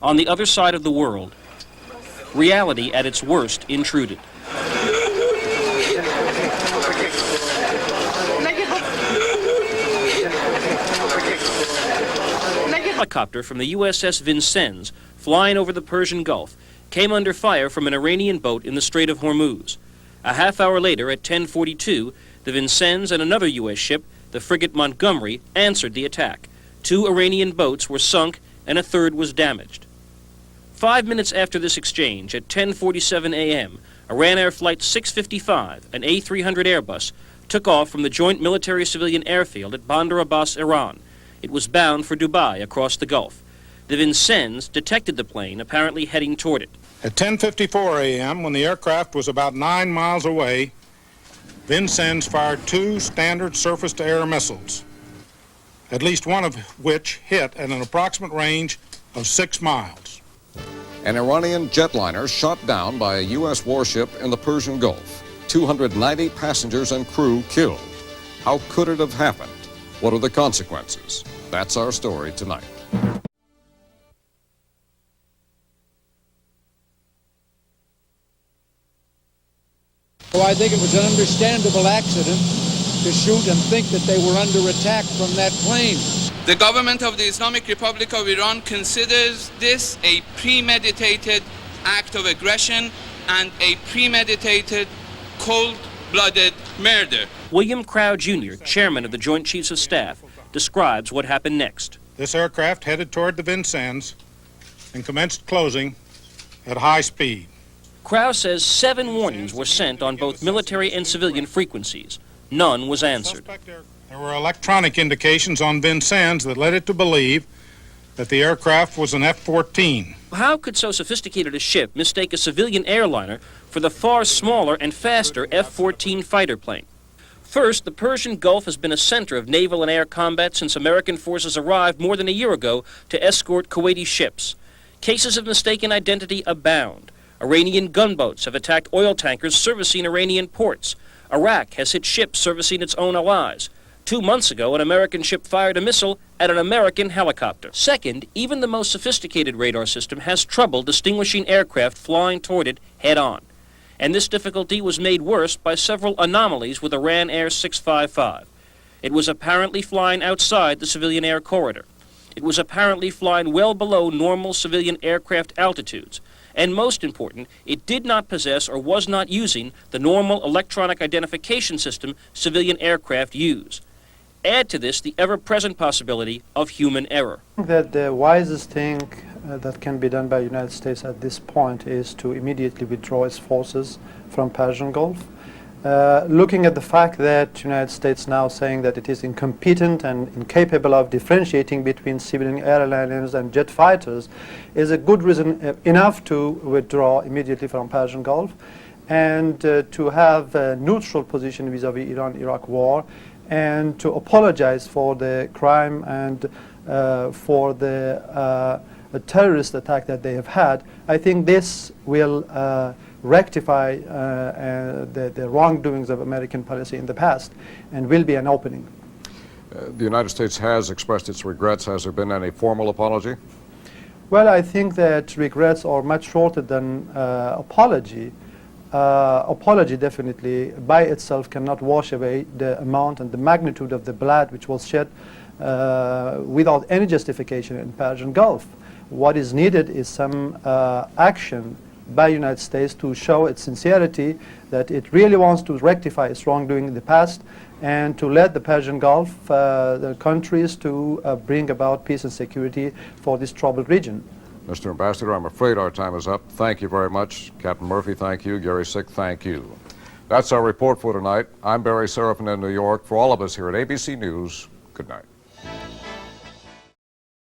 On the other side of the world, reality at its worst intruded. A helicopter from the USS Vincennes, flying over the Persian Gulf, came under fire from an Iranian boat in the Strait of Hormuz. A half hour later, at 10:42, the Vincennes and another U.S. ship, the frigate Montgomery, answered the attack. 2 Iranian boats were sunk and a third was damaged. 5 minutes after this exchange, at 10:47 a.m., Iran Air Flight 655, an A300 Airbus, took off from the joint military-civilian airfield at Bandar Abbas, Iran. It was bound for Dubai across the Gulf. The Vincennes detected the plane, apparently heading toward it. At 10:54 a.m., when the aircraft was about 9 miles away, Vincennes fired 2 standard surface-to-air missiles, at least one of which hit at an approximate range of 6 miles. An Iranian jetliner shot down by a U.S. warship in the Persian Gulf. 290 passengers and crew killed. How could it have happened? What are the consequences? That's our story tonight. So I think it was an understandable accident to shoot and think that they were under attack from that plane. The government of the Islamic Republic of Iran considers this a premeditated act of aggression and a premeditated, cold-blooded murder. William Crow, Jr., chairman of the Joint Chiefs of Staff, describes what happened next. This aircraft headed toward the Vincennes and commenced closing at high speed. Crow says 7 warnings were sent on both military and civilian frequencies. None was answered. There were electronic indications on Vincennes that led it to believe that the aircraft was an F-14. How could so sophisticated a ship mistake a civilian airliner for the far smaller and faster F-14 fighter plane? First, the Persian Gulf has been a center of naval and air combat since American forces arrived more than a year ago to escort Kuwaiti ships. Cases of mistaken identity abound. Iranian gunboats have attacked oil tankers servicing Iranian ports. Iraq has hit ships servicing its own allies. 2 months ago, an American ship fired a missile at an American helicopter. Second, even the most sophisticated radar system has trouble distinguishing aircraft flying toward it head-on. And this difficulty was made worse by several anomalies with Iran Air 655. It was apparently flying outside the civilian air corridor. It was apparently flying well below normal civilian aircraft altitudes. And most important, it did not possess or was not using the normal electronic identification system civilian aircraft use. Add to this the ever-present possibility of human error. I think that the wisest thing that can be done by the United States at this point is to immediately withdraw its forces from Persian Gulf. Looking at the fact that the United States now saying that it is incompetent and incapable of differentiating between civilian airliners and jet fighters is a good reason enough to withdraw immediately from Persian Gulf and to have a neutral position vis-a-vis Iran-Iraq war and to apologize for the crime and for the terrorist attack that they have had. I think this will rectify the wrongdoings of American policy in the past and will be an opening. The United States has expressed its regrets. Has there been any formal apology? Well, I think that regrets are much shorter than apology. Apology definitely by itself cannot wash away the amount and the magnitude of the blood which was shed without any justification in Persian Gulf. What is needed is some action by the United States to show its sincerity that it really wants to rectify its wrongdoing in the past and to let the Persian Gulf, the countries, to bring about peace and security for this troubled region. Mr. Ambassador, I'm afraid our time is up. Thank you very much. Captain Murphy, thank you. Gary Sick, thank you. That's our report for tonight. I'm Barry Serafin in New York. For all of us here at ABC News, good night.